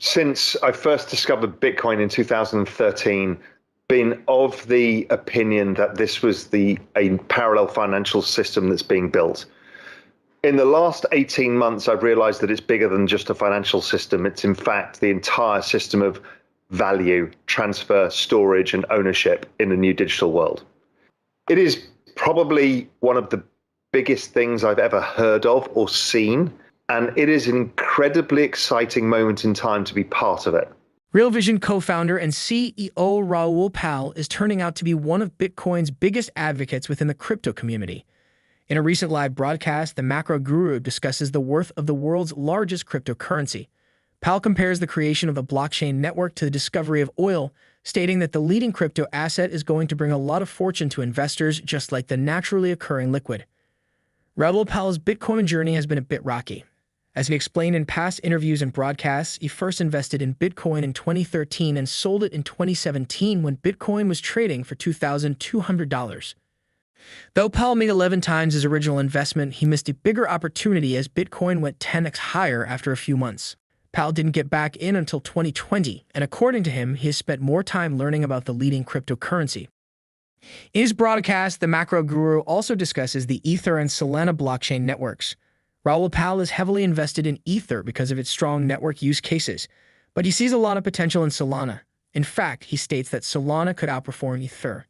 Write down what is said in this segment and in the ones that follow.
since I first discovered Bitcoin in 2013, been of the opinion that this was a parallel financial system that's being built. In the last 18 months, I've realized that it's bigger than just a financial system. It's in fact the entire system of value, transfer, storage, and ownership in the new digital world. It is probably one of the biggest things I've ever heard of or seen, and it is an incredibly exciting moment in time to be part of it. Real Vision co-founder and CEO Raoul Pal is turning out to be one of Bitcoin's biggest advocates within the crypto community. In a recent live broadcast, the macro guru discusses the worth of the world's largest cryptocurrency. Pal compares the creation of a blockchain network to the discovery of oil, stating that the leading crypto asset is going to bring a lot of fortune to investors, just like the naturally occurring liquid. Raoul Pal's Bitcoin journey has been a bit rocky. As he explained in past interviews and broadcasts, he first invested in Bitcoin in 2013 and sold it in 2017 when Bitcoin was trading for $2,200. Though Pal made 11 times his original investment, he missed a bigger opportunity as Bitcoin went 10x higher after a few months. Pal didn't get back in until 2020, and according to him, he has spent more time learning about the leading cryptocurrency. In his broadcast, the macro guru also discusses the Ether and Solana blockchain networks. Raoul Pal is heavily invested in Ether because of its strong network use cases, but he sees a lot of potential in Solana. In fact, he states that Solana could outperform Ether.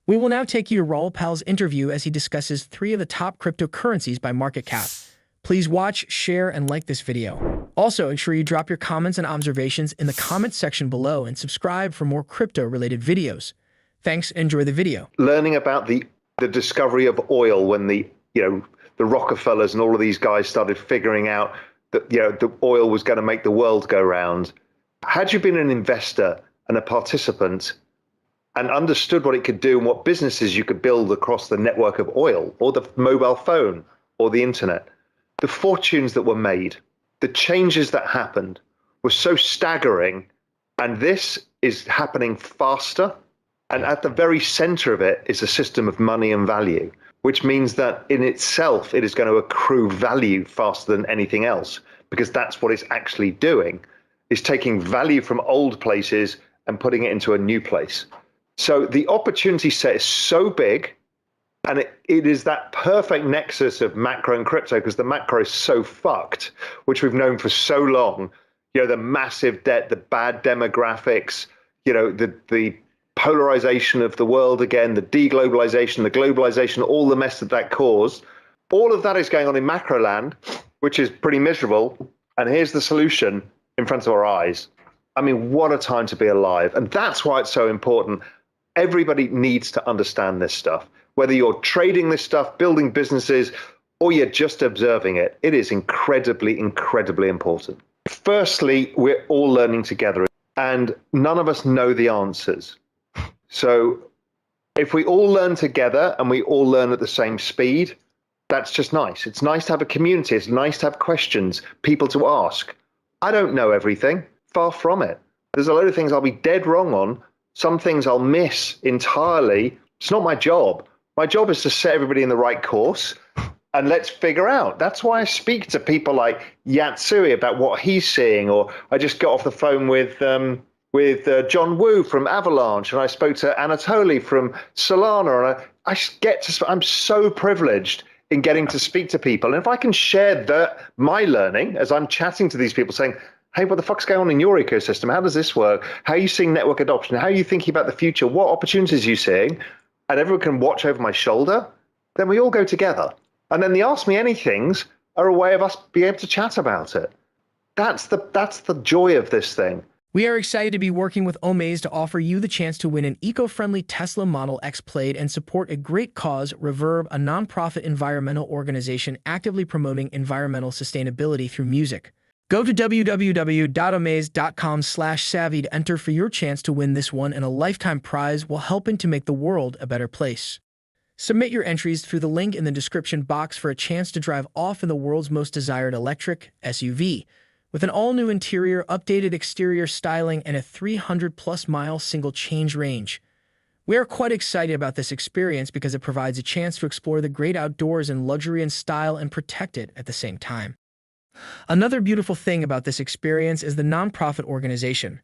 We will now take you to Raoul Pal's interview as he discusses 3 of the top cryptocurrencies by market cap. Please watch, share, and like this video. Also, ensure you drop your comments and observations in the comments section below and subscribe for more crypto-related videos. Thanks, enjoy the video. Learning about the discovery of oil when the Rockefellers and all of these guys started figuring out that the oil was going to make the world go round. Had you been an investor and a participant and understood what it could do and what businesses you could build across the network of oil or the mobile phone or the internet, the fortunes that were made, the changes that happened were so staggering, and this is happening faster. And at the very center of it is a system of money and value, which means that in itself, it is going to accrue value faster than anything else, because that's what it's actually doing, is taking value from old places and putting it into a new place. So the opportunity set is so big, and it is that perfect nexus of macro and crypto, because the macro is so fucked, which we've known for so long, the massive debt, the bad demographics, the polarization of the world again, the deglobalization, the globalization, all the mess that caused. All of that is going on in macro land, which is pretty miserable. And here's the solution in front of our eyes. I mean, what a time to be alive. And that's why it's so important. Everybody needs to understand this stuff. Whether you're trading this stuff, building businesses, or you're just observing it, it is incredibly, incredibly important. Firstly, we're all learning together, and none of us know the answers. So if we all learn together and we all learn at the same speed, that's just nice. It's nice to have a community. It's nice to have questions, people to ask. I don't know everything, far from it. There's a load of things I'll be dead wrong on. Some things I'll miss entirely. It's not my job. My job is to set everybody in the right course and let's figure out. That's why I speak to people like Yatsui about what he's seeing, or I just got off the phone with John Wu from Avalanche, and I spoke to Anatoly from Solana, and I'm so privileged in getting to speak to people. And if I can share my learning as I'm chatting to these people saying, hey, what the fuck's going on in your ecosystem? How does this work? How are you seeing network adoption? How are you thinking about the future? What opportunities are you seeing? And everyone can watch over my shoulder, then we all go together. And then the Ask Me Anythings are a way of us being able to chat about it. That's the joy of this thing. We are excited to be working with Omaze to offer you the chance to win an eco-friendly Tesla Model X Plaid and support a great cause, Reverb, a nonprofit environmental organization actively promoting environmental sustainability through music. Go to www.omaze.com/savvy to enter for your chance to win this one and a lifetime prize while helping to make the world a better place. Submit your entries through the link in the description box for a chance to drive off in the world's most desired electric SUV. With an all-new interior, updated exterior styling, and a 300-plus mile single change range. We are quite excited about this experience because it provides a chance to explore the great outdoors in luxury and style and protect it at the same time. Another beautiful thing about this experience is the nonprofit organization.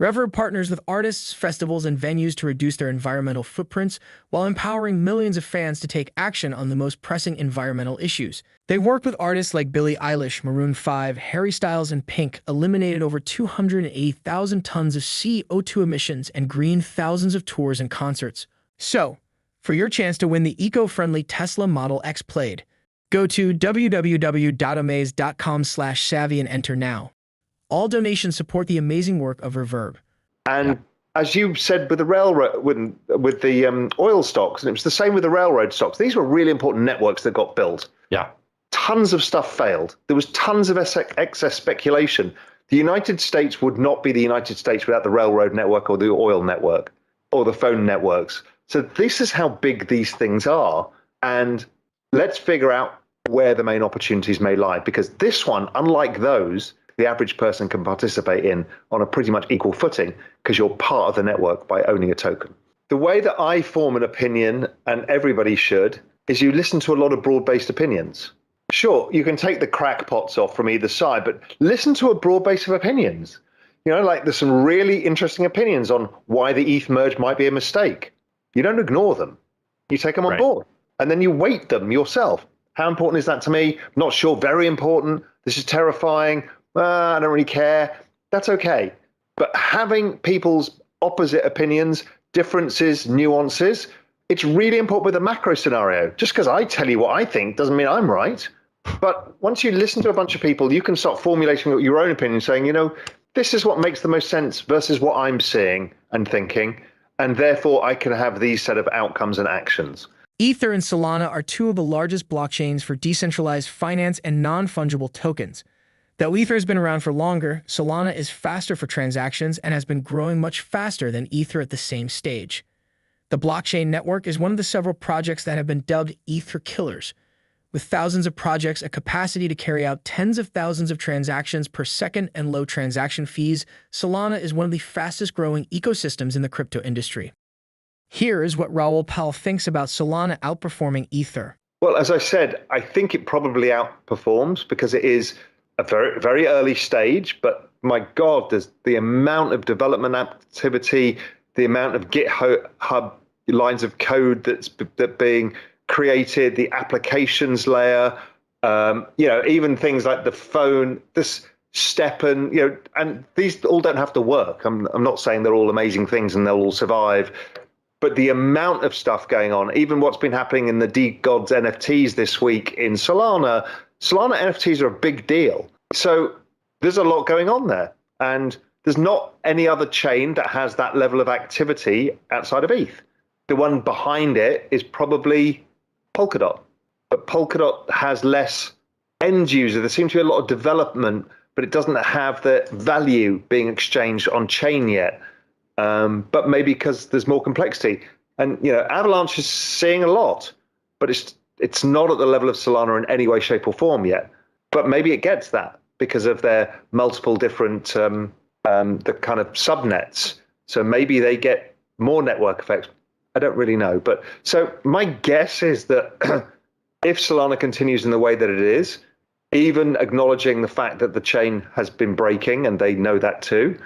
Reverb partners with artists, festivals, and venues to reduce their environmental footprints while empowering millions of fans to take action on the most pressing environmental issues. They worked with artists like Billie Eilish, Maroon 5, Harry Styles, and Pink, eliminated over 280,000 tons of CO2 emissions, and greened thousands of tours and concerts. So, for your chance to win the eco-friendly Tesla Model X Plaid, go to www.amaze.com/savvy and enter now. All donations support the amazing work of Reverb. And as you said with the railroad, with the oil stocks, and it was the same with the railroad stocks. These were really important networks that got built. Yeah. Tons of stuff failed. There was tons of excess speculation. The United States would not be the United States without the railroad network or the oil network or the phone networks. So this is how big these things are. And let's figure out where the main opportunities may lie, because this one, unlike those, the average person can participate in on a pretty much equal footing because you're part of the network by owning a token. The way that I form an opinion, and everybody should, is you listen to a lot of broad-based opinions. Sure, you can take the crackpots off from either side, but listen to a broad base of opinions. You know, like there's some really interesting opinions on why the ETH merge might be a mistake. You don't ignore them. You take them on board, and then you weight them yourself. How important is that to me? Not sure. Very important. This is terrifying. I don't really care. That's okay. But having people's opposite opinions, differences, nuances, it's really important with the macro scenario. Just because I tell you what I think doesn't mean I'm right. But once you listen to a bunch of people, you can start formulating your own opinion, saying, you know, this is what makes the most sense versus what I'm seeing and thinking. And therefore, I can have these set of outcomes and actions. Ether and Solana are two of the largest blockchains for decentralized finance and non-fungible tokens. Though Ether has been around for longer, Solana is faster for transactions and has been growing much faster than Ether at the same stage. The blockchain network is one of the several projects that have been dubbed Ether killers. With thousands of projects, a capacity to carry out tens of thousands of transactions per second, and low transaction fees, Solana is one of the fastest growing ecosystems in the crypto industry. Here is what Raoul Pal thinks about Solana outperforming Ether. Well, as I said, I think it probably outperforms because it is a very, very early stage, but my God, there's the amount of development activity, the amount of GitHub lines of code that's being created, the applications layer, even things like the phone, this Steppen, and these all don't have to work. I'm not saying they're all amazing things and they'll all survive, but the amount of stuff going on, even what's been happening in the DeGods NFTs this week in Solana NFTs are a big deal. So there's a lot going on there. And there's not any other chain that has that level of activity outside of ETH. The one behind it is probably Polkadot. But Polkadot has less end user. There seems to be a lot of development, but it doesn't have the value being exchanged on chain yet. But maybe because there's more complexity. And, Avalanche is seeing a lot, but it's not at the level of Solana in any way, shape, or form yet. But maybe it gets that because of their multiple different the kind of subnets. So maybe they get more network effects. I don't really know. But so my guess is that if Solana continues in the way that it is, even acknowledging the fact that the chain has been breaking and they know that too,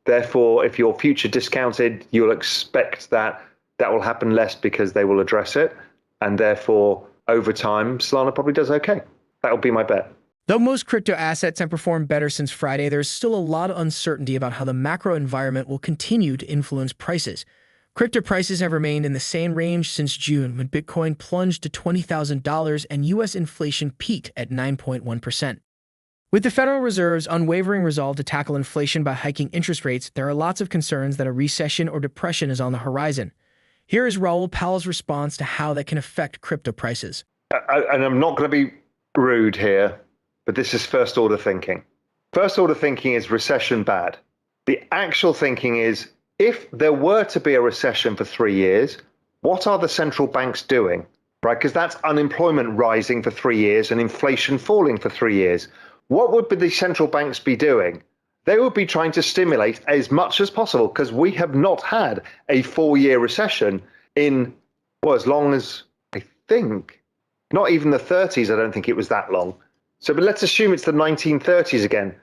therefore, if you're future discounted, you'll expect that will happen less because they will address it. And therefore, over time, Solana probably does okay. That'll be my bet. Though most crypto assets have performed better since Friday, there's still a lot of uncertainty about how the macro environment will continue to influence prices. Crypto prices have remained in the same range since June, when Bitcoin plunged to $20,000 and U.S. inflation peaked at 9.1%. With the Federal Reserve's unwavering resolve to tackle inflation by hiking interest rates, there are lots of concerns that a recession or depression is on the horizon. Here is Raoul Pal's response to how that can affect crypto prices. And I'm not going to be rude here, but this is first order thinking. First order thinking is recession bad. The actual thinking is, if there were to be a recession for 3 years, what are the central banks doing? Right? Because that's unemployment rising for 3 years and inflation falling for 3 years. What would the central banks be doing? They would be trying to stimulate as much as possible, because we have not had a 4-year recession in, as long as, I think, not even the 30s. I don't think it was that long. So, but let's assume it's the 1930s again.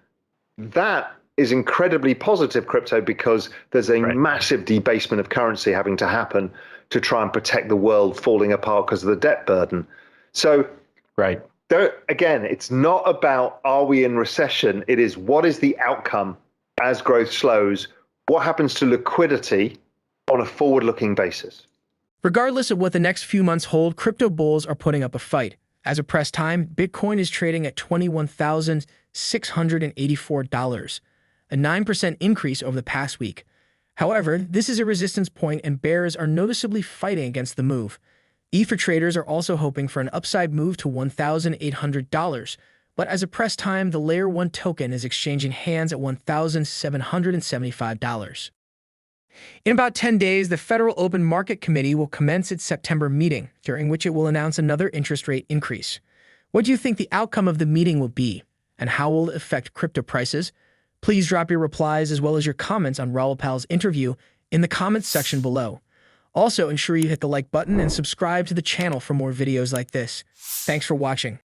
That is incredibly positive crypto because there's a massive debasement of currency having to happen to try and protect the world falling apart because of the debt burden. So, again, it's not about are we in recession? It is what is the outcome as growth slows? What happens to liquidity on a forward-looking basis? Regardless of what the next few months hold, crypto bulls are putting up a fight. As of press time, Bitcoin is trading at $21,684, a 9% increase over the past week. However, this is a resistance point and bears are noticeably fighting against the move. Ether traders are also hoping for an upside move to $1,800, but as of press time, the Layer 1 token is exchanging hands at $1,775. In about 10 days, the Federal Open Market Committee will commence its September meeting, during which it will announce another interest rate increase. What do you think the outcome of the meeting will be, and how will it affect crypto prices? Please drop your replies as well as your comments on Raoul Pal's interview in the comments section below. Also, ensure you hit the like button and subscribe to the channel for more videos like this. Thanks for watching.